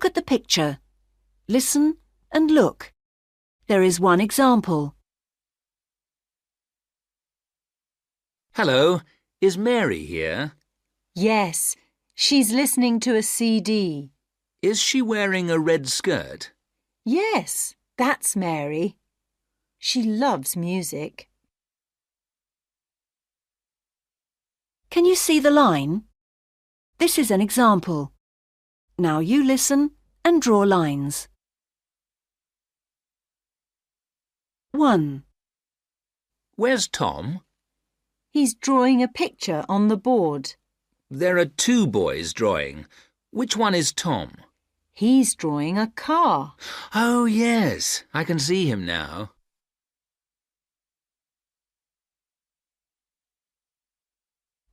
Look at the picture. Listen and look. There is one example. Hello, is Mary here? Yes, she's listening to a CD. Is she wearing a red skirt? Yes, that's Mary. She loves music. Can you see the line? This is an example. Now you listen and draw lines. 1. Where's Tom? He's drawing a picture on the board. There are two boys drawing. Which one is Tom? He's drawing a car. Oh, yes, I can see him now.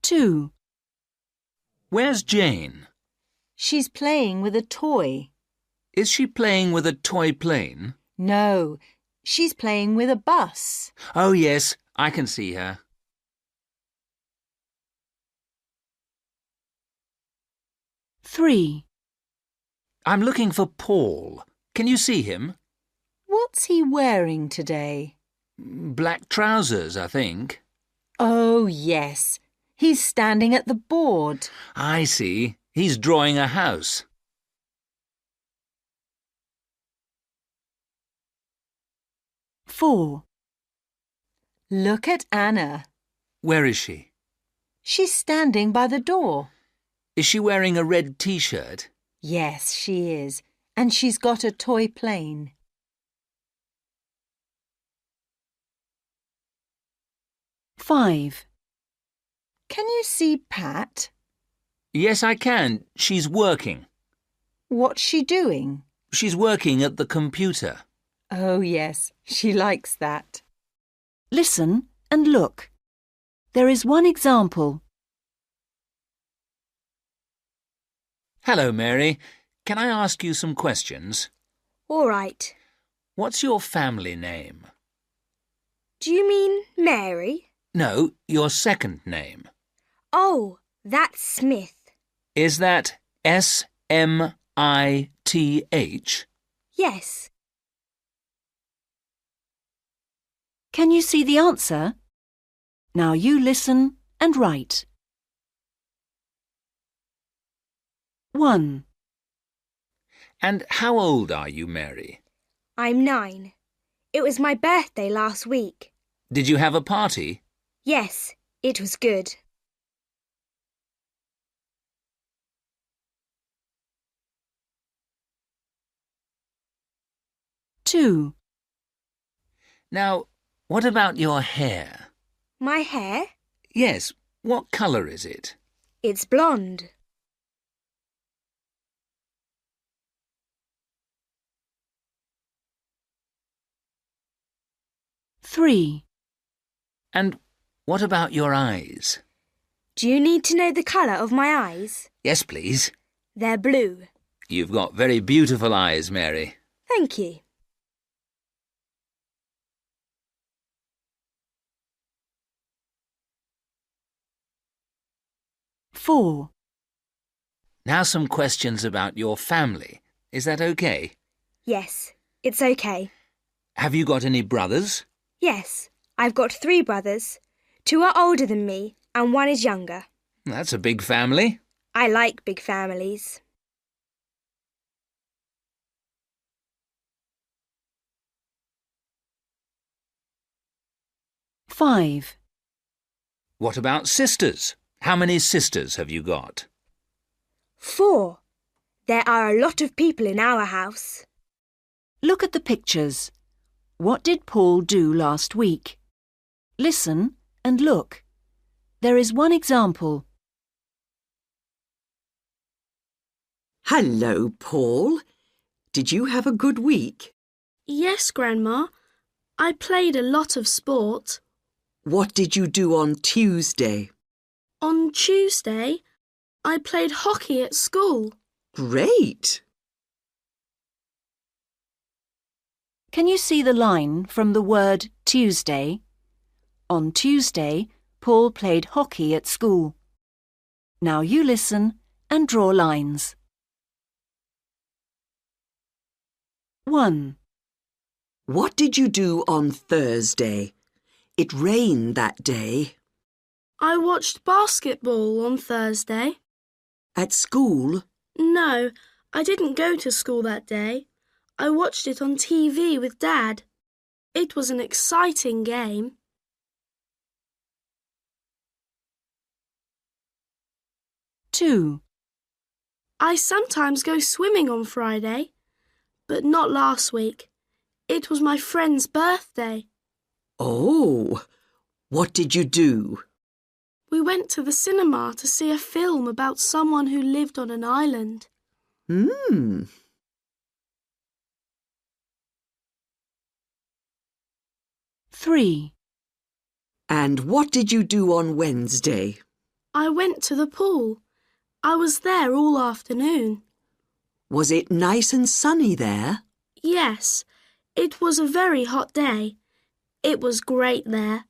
2. Where's Jane? She's playing with a toy. Is she playing with a toy plane? No, she's playing with a bus. Oh, yes, I can see her. 3. I'm looking for Paul. Can you see him? What's he wearing today? Black trousers, I think. Oh, yes. He's standing at the board. I see. He's drawing a house. 4. Look at Anna. Where is she? She's standing by the door. Is she wearing a red T-shirt? Yes, she is. And she's got a toy plane. 5. Can you see Pat? Yes, I can. She's working. What's she doing? She's working at the computer. Oh, yes, she likes that. Listen and look. There is one example. Hello, Mary. Can I ask you some questions? All right. What's your family name? Do you mean Mary? No, your second name. Oh, that's Smith. Is that S-M-I-T-H? Yes. Can you see the answer? Now you listen and write. 1. And how old are you, Mary? I'm 9. It was my birthday last week. Did you have a party? Yes, it was good. 2. Now, what about your hair? My hair? Yes, what colour is it? It's blonde. 3. And what about your eyes? Do you need to know the colour of my eyes? Yes, please. They're blue. You've got very beautiful eyes, Mary. Thank you. 4. Now some questions about your family. Is that okay? Yes, it's okay. Have you got any brothers? Yes, I've got 3 brothers. 2 are older than me and 1 is younger. That's a big family. I like big families. 5. What about sisters? How many sisters have you got? 4. There are a lot of people in our house. Look at the pictures. What did Paul do last week? Listen and look. There is one example. Hello, Paul. Did you have a good week? Yes, Grandma. I played a lot of sport. What did you do on Tuesday? On Tuesday, I played hockey at school. Great! Can you see the line from the word Tuesday? On Tuesday, Paul played hockey at school. Now you listen and draw lines. 1. What did you do on Thursday? It rained that day. I watched basketball on Thursday. At school? No, I didn't go to school that day. I watched it on TV with Dad. It was an exciting game. 2. I sometimes go swimming on Friday, but not last week. It was my friend's birthday. Oh, what did you do? We went to the cinema to see a film about someone who lived on an island. 3. And what did you do on Wednesday? I went to the pool. I was there all afternoon. Was it nice and sunny there? Yes, it was a very hot day. It was great there.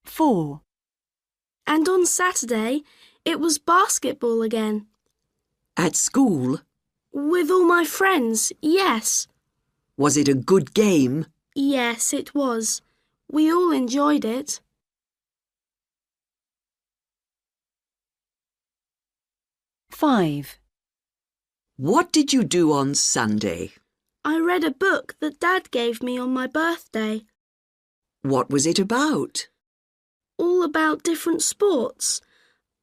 4. And on Saturday, it was basketball again. At school? With all my friends, yes. Was it a good game? Yes, it was. We all enjoyed it. 5. What did you do on Sunday? I read a book that Dad gave me on my birthday. What was it about? All about different sports.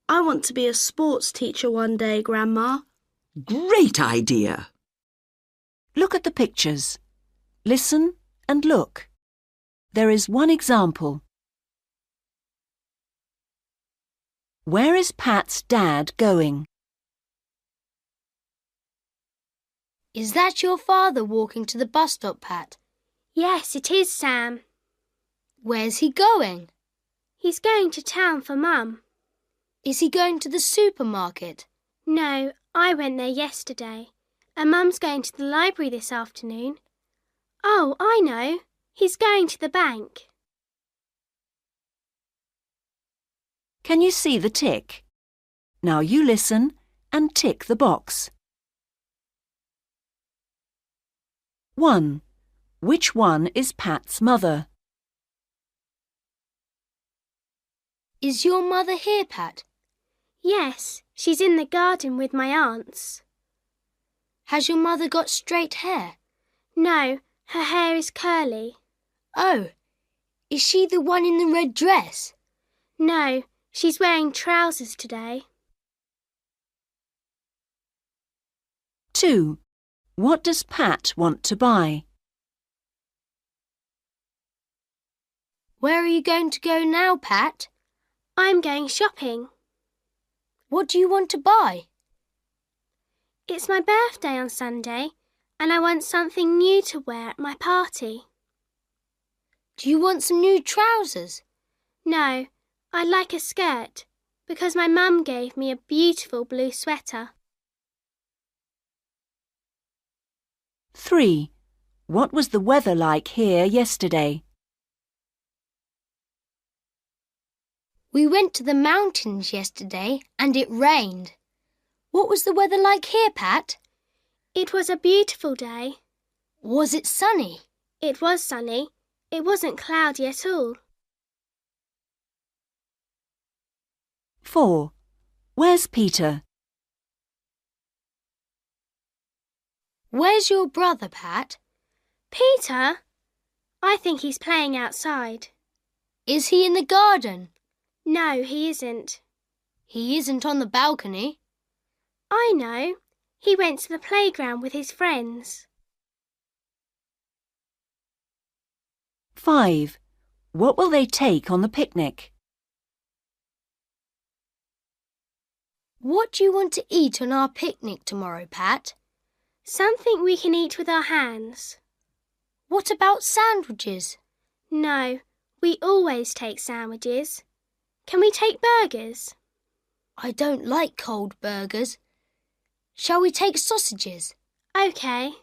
I want to be a sports teacher one day, Grandma. Great idea! Look at the pictures. Listen and look. There is one example. Where is Pat's dad going? Is that your father walking to the bus stop, Pat? Yes, it is, Sam. Where's he going? He's going to town for Mum. Is he going to the supermarket? No, I went there yesterday. And Mum's going to the library this afternoon. Oh, I know. He's going to the bank. Can you see the tick? Now you listen and tick the box. 1. Which one is Pat's mother? Is your mother here, Pat? Yes, she's in the garden with my aunts. Has your mother got straight hair? No, her hair is curly. Oh, is she the one in the red dress? No, she's wearing trousers today. 2. What does Pat want to buy? Where are you going to go now, Pat? I'm going shopping. What do you want to buy? It's my birthday on Sunday, and I want something new to wear at my party. Do you want some new trousers? No, I'd like a skirt, because my mum gave me a beautiful blue sweater. 3. What was the weather like here yesterday? We went to the mountains yesterday and it rained. What was the weather like here, Pat? It was a beautiful day. Was it sunny? It was sunny. It wasn't cloudy at all. 4. Where's Peter? Where's your brother, Pat? Peter? I think he's playing outside. Is he in the garden? No, he isn't. He isn't on the balcony. I know. He went to the playground with his friends. 5. What will they take on the picnic? What do you want to eat on our picnic tomorrow, Pat? Something we can eat with our hands. What about sandwiches? No, we always take sandwiches. Can we take burgers? I don't like cold burgers. Shall we take sausages? OK.